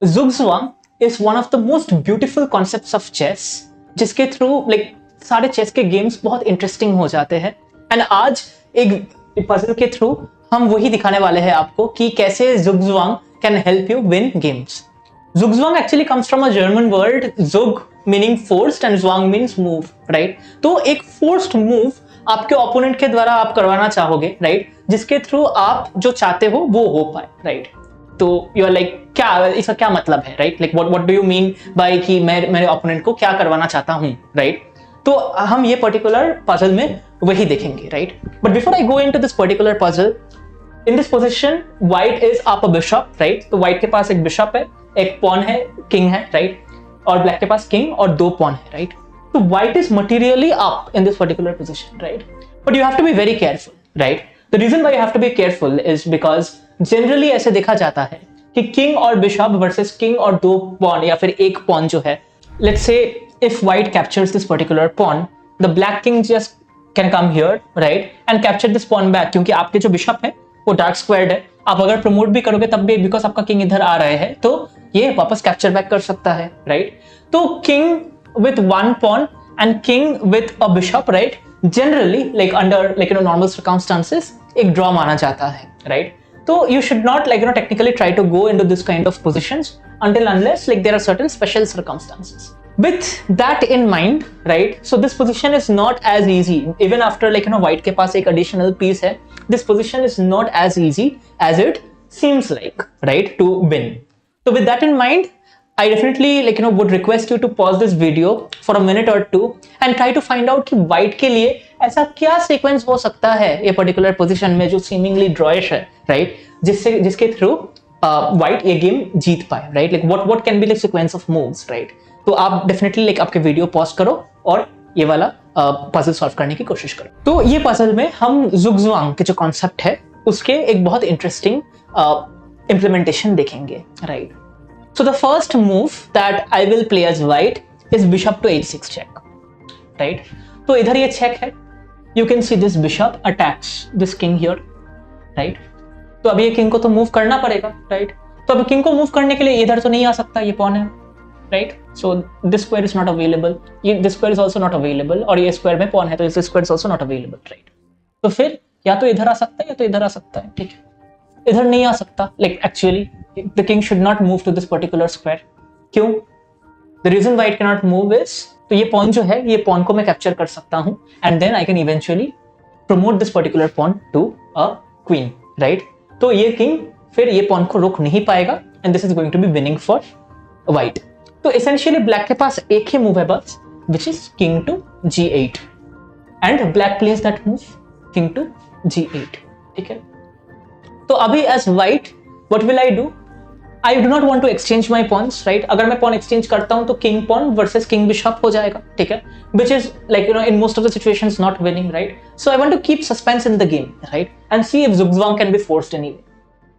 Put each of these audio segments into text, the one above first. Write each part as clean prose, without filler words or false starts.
Zugzwang is one of the most beautiful concepts of chess, जिसके through सारे chess के games बहुत interesting हो जाते हैं। एंड आज एक पजल के थ्रू हम वही दिखाने वाले हैं आपको कि कैसे Zugzwang can help you win games. Zugzwang actually comes from a German word Zug meaning forced and Zwang means move, right? तो एक forced move आपके ओपोनेंट के द्वारा आप करवाना चाहोगे, राइट? जिसके थ्रू आप जो चाहते हो वो हो पाए, राइट? तो यू आर लाइक क्या इसका क्या मतलब है, right? Like what do you mean by कि मैं मेरे ओपोनेंट को क्या करवाना चाहता हूँ, राइट? तो हम ये पर्टिकुलर पजल में वही देखेंगे, right? But before I go into this particular puzzle, in this position white is up a bishop, right? तो व्हाइट के पास एक बिशप है, एक पॉन है, किंग है, राइट? और ब्लैक के पास किंग और दो पॉन है, right? So white is materially up in this particular position, right? But you have to be very careful, right? The reason why you have to be careful is because generally ऐसे देखा जाता है कि king और bishop versus king और दो pawn या फिर एक pawn जो है, let's say if white captures this particular pawn, the black king just can come here, right? And capture this pawn back, क्योंकि आपके जो bishop है वो dark squared है। आप अगर प्रमोट भी करोगे तब भी because आपका king इधर आ रहे हैं तो ये वापस कैप्चर बैक कर सकता है, राइट? तो king with one pawn and king with a bishop, right? Generally, like under normal circumstances, एक draw माना जाता है, right? तो you should not technically try to go into this kind of positions until unless there are certain special circumstances. With that in mind, right? So this position is not as easy. Even after white के पास एक additional piece है, this position is not as easy as it seems like, right? To win. So with that in mind, I definitely would request you to pause this video for a minute or two and try to find out कि white के लिए ऐसा क्या sequence हो सकता है ये particular position में जो seemingly drawish है, right? जिसके through white ये game जीत पाए, right? Like what can be the sequence of moves, right? तो आप definitely आपके video pause करो और ये वाला puzzle solve करने की कोशिश करो। तो ये puzzle में हम Zugzwang के जो concept है उसके एक बहुत interesting implementation देखेंगे, right? So the first move that I will play as white is bishop to h6 check, right? तो इधर ये check है, you can see this bishop attacks this king here, right? तो अभी ये king को तो move करना पड़ेगा, right? तो अभी king को move करने के लिए इधर तो नहीं आ सकता, ये pawn है, right? So this square is not available, this square is also not available, और ये square में pawn है तो this square is also not available, right? तो फिर या तो इधर आ सकता है या तो इधर आ सकता है, ठीक है? इधर नहीं आ सकता, like actually the king should not move to this particular square. क्यों? The reason why it cannot move is तो ये pawn जो है ये pawn को मैं capture कर सकता हूँ and then I can eventually promote this particular pawn to a queen, right? तो ये king फिर ये pawn को रोक नहीं पाएगा and this is going to be winning for white. तो essentially black के पास एक ही move है बस, which is king to g8 and black plays that move king to g8, ठीक है? तो अभी as white what will I do? I do not want to exchange my pawns, right? अगर मैं pawn exchange करता हूं तो king pawn versus king bishop हो जाएगा, ठीक है? Which is in most of the situations not winning, right? So I want to keep suspense in the game, right? And see if Zugzwang can be forced anyway.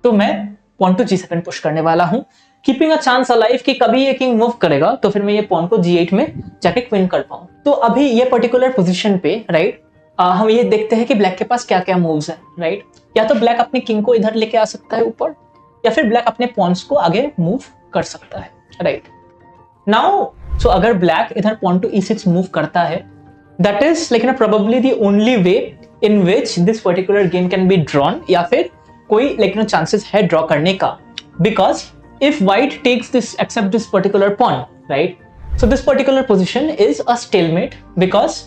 तो मैं pawn to g7 push करने वाला हूं, keeping a chance alive कि कभी ये king move करेगा तो फिर मैं ये pawn को g8 में जाके win कर पाऊं। तो अभी ये particular position पे, right? हम ये देखते हैं कि black के पास क्या क्या moves है, right? या तो black अपने king को इधर लेके आ सकता है ऊपर, या फिर ब्लैक अपने पॉन्स को आगे मूव कर सकता है, राइट? नाउ सो अगर ब्लैक इधर पॉन टू e6 मूव करता है, that is probably the only way in which this particular game can be drawn, या फिर कोई चांसेस है ड्रॉ करने का, because if white takes this except this particular pawn, right? So this particular position is a stalemate because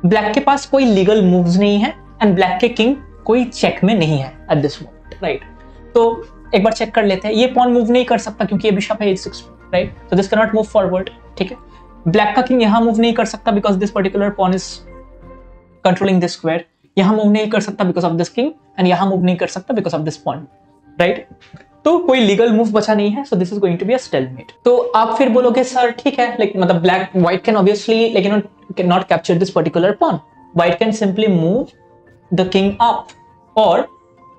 black के पास कोई legal moves नहीं है एंड ब्लैक के किंग कोई चेक में नहीं है एट दिस मोमेंट, राइट? तो एक बार चेक कर लेते हैं, ये पॉन मूव नहीं कर सकता क्योंकि ये बिशप है h6, राइट? तो this can not move forward, ठीक है? ब्लैक का किंग यहां मूव नहीं कर सकता because this particular pawn is controlling this square, यहां मूव नहीं कर सकता because of this king and यहां मूव नहीं कर सकता because of this pawn, right? तो कोई लीगल मूव बचा नहीं है, so this is going to be a stalemate. तो आप फिर बोलोगे सर ठीक है, मतलब black white can obviously not capture this particular pawn, white can simply move the king up और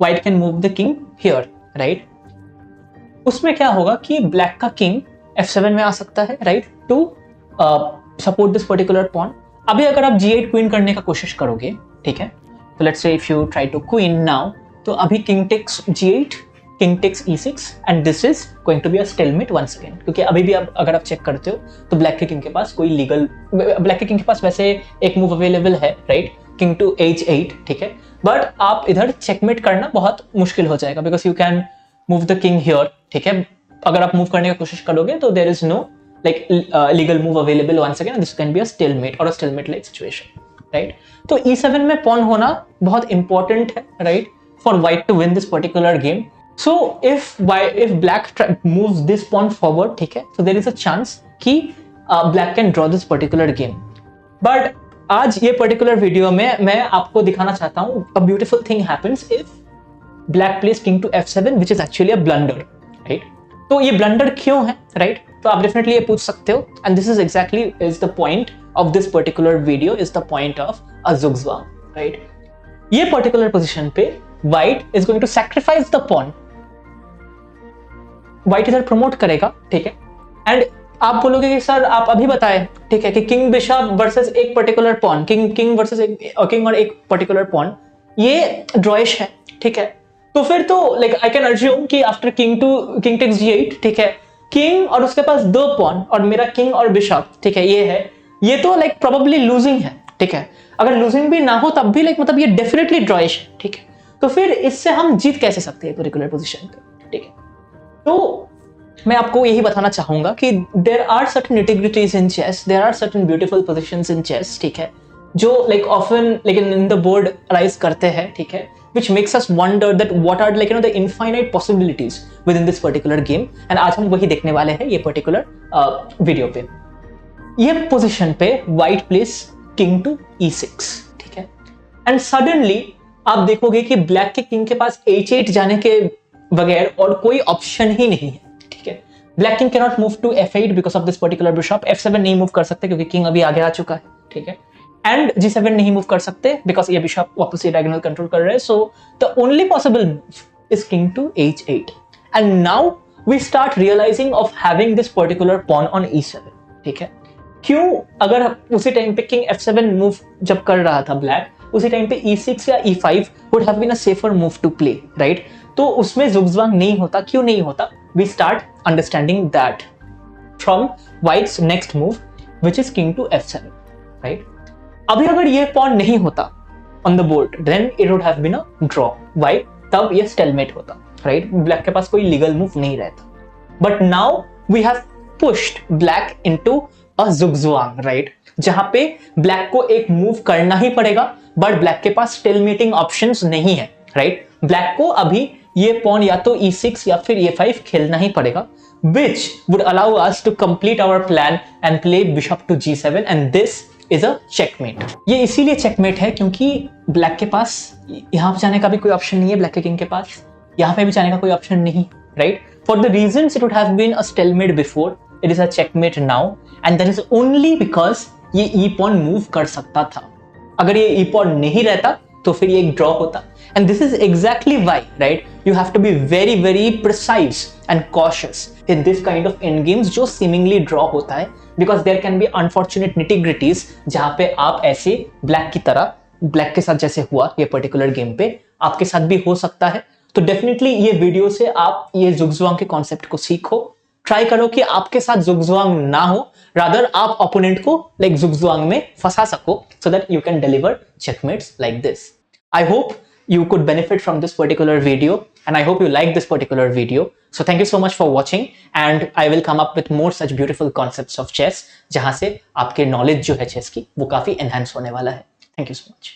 white can move the king here, right? उसमें क्या होगा कि ब्लैक का किंग f7 में आ सकता है, right? To support this particular pawn. अभी अगर आप g8 क्वीन करने का कोशिश करोगे, ठीक है? तो let's say if you try to queen now, तो अभी king takes g8, king takes e6 and this is going to be a stalemate once again, क्योंकि अभी भी आप अगर आप चेक करते हो तो ब्लैक के किंग के पास कोई लीगल, ब्लैक के किंग के पास वैसे एक मूव अवेलेबल है, राइट, किंग टू h8, ठीक है, बट आप इधर चेकमेट करना बहुत मुश्किल हो जाएगा because you can move the king here, ठीक है। अगर आप मूव करने की कोशिश करोगे तो there is no like legal move available once again, this can be a stalemate और a stalemate like situation, right. तो e7 में पॉन होना बहुत इंपॉर्टेंट है, right, for white to win this particular game. So if black moves this pawn forward, ठीक है, so there is a chance कि black can draw this particular game. But आज ये पर्टिकुलर वीडियो में मैं आपको दिखाना चाहता हूँ a beautiful thing happens if black plays king to f7 which is actually a blunder, right? तो ये ब्लंडर क्यों है, राइट? तो आप डेफिनेटली ये पूछ सकते हो, and this is exactly is the point of this particular video, is the point of a zugzwang, right? ये पर्टिकुलर पोजीशन पे white is going to sacrifice the pawn, white इधर प्रमोट करेगा, ठीक है, एंड आप बोलोगे कि सर आप अभी बताए, ठीक है, कि किंग बिशप वर्सेस एक particular pawn, king versus king और एक पर्टिकुलर पॉन, ये ड्रॉइश है, ठीक है। तो फिर तो लाइक आई कैन अर्ज्यूम कि आफ्टर किंग टेक्स g8, ठीक है, किंग और उसके पास दो पॉन और मेरा किंग और बिशप, ठीक है, ये है, ये तो लाइक प्रोबेबली लूजिंग है, ठीक है। अगर लूजिंग भी ना हो तब भी लाइक मतलब ये डेफिनेटली ड्रॉइश है, ठीक है। तो फिर इससे हम जीत कैसे सकते हैं पर्टिकुलर पोजीशन पे, ठीक है। तो मैं आपको यही बताना चाहूंगा कि there are certain integrities in chess, there are certain beautiful positions in chess, ठीक है, जो लाइक ऑफन लेकिन इन द बोर्ड अराइज करते हैं, ठीक है, which makes us wonder that what are like the infinite possibilities within this particular game, and आज हम वही देखने वाले हैं ये particular वीडियो पे। ये पोजीशन पे white plays king to e6, ठीक है, and suddenly आप देखोगे कि ब्लैक के किंग के पास h8 जाने के बगैर और कोई ऑप्शन ही नहीं है, ठीक है। Black king cannot move to f8 because of this particular bishop, f7 नहीं मूव कर सकते क्योंकि किंग अभी आगे आ चुका है, ठीक है, एंड g7 नहीं मूव कर सकते बिकॉज ये बिशप वापस से डायगोनल कंट्रोल कर रहे हैं। So the only possible move is king to h8, and now we start realising of having this particular pawn on e7, ठीक है। क्यों? अगर उसी टाइम पे किंग f7 मूव जब कर रहा था ब्लैक, उसी टाइम पे e6 या e5 would have been a safer move to play, right? तो उसमें zugzwang नहीं होता। क्यों नहीं होता? We start understanding that from white's next move which is king to f7, right? अभी अगर ये पॉन नहीं होता on the board then it would have been a draw, why? तब ये स्टेलमेट होता, राइट? ब्लैक के पास कोई लीगल मूव नहीं रहता। But now we have pushed black into a zugzwang, right? जहां पे ब्लैक को एक मूव करना ही पड़ेगा बट ब्लैक के पास स्टेलमेटिंग ऑप्शंस नहीं है, राइट? ब्लैक को अभी ये पॉन या तो e6 या फिर e5 खेलना ही पड़ेगा, which would allow us to complete our plan and play bishop to g7, and this is a checkmate। ये इसीलिए checkmate है क्योंकि ब्लैक के पास यहाँ पे जाने का भी कोई ऑप्शन नहीं है, ब्लैक के किंग के पास यहाँ पे भी जाने का कोई ऑप्शन नहीं, right? For the reasons it would have been a stalemate before, it is a checkmate now, and that is only because ये e pawn move कर सकता था। अगर ये e pawn नहीं रहता तो फिर ये एक ड्रॉ होता, and this is exactly why, right, you have to be very very precise and cautious in this kind of end games जो seemingly draw होता है, because there can be unfortunate nitty-gritties जहाँ पे आप ऐसे ब्लैक की तरह, ब्लैक के साथ जैसे हुआ ये पर्टिकुलर गेम पे आपके साथ भी हो सकता है। तो डेफिनेटली ये वीडियो से आप ये zugzwang के कॉन्सेप्ट को सीखो, ट्राई करो कि आपके साथ zugzwang ना हो, रादर आप ओपोनेंट को लाइक zugzwang में फंसा सको, so that you can deliver checkmates like this। I hope you could benefit from this particular video, and I hope you like this particular video। So thank you so much for watching, and I will come up with more such beautiful concepts of chess जहां से आपके knowledge जो है chess की वो काफी enhance होने वाला है। Thank you so much।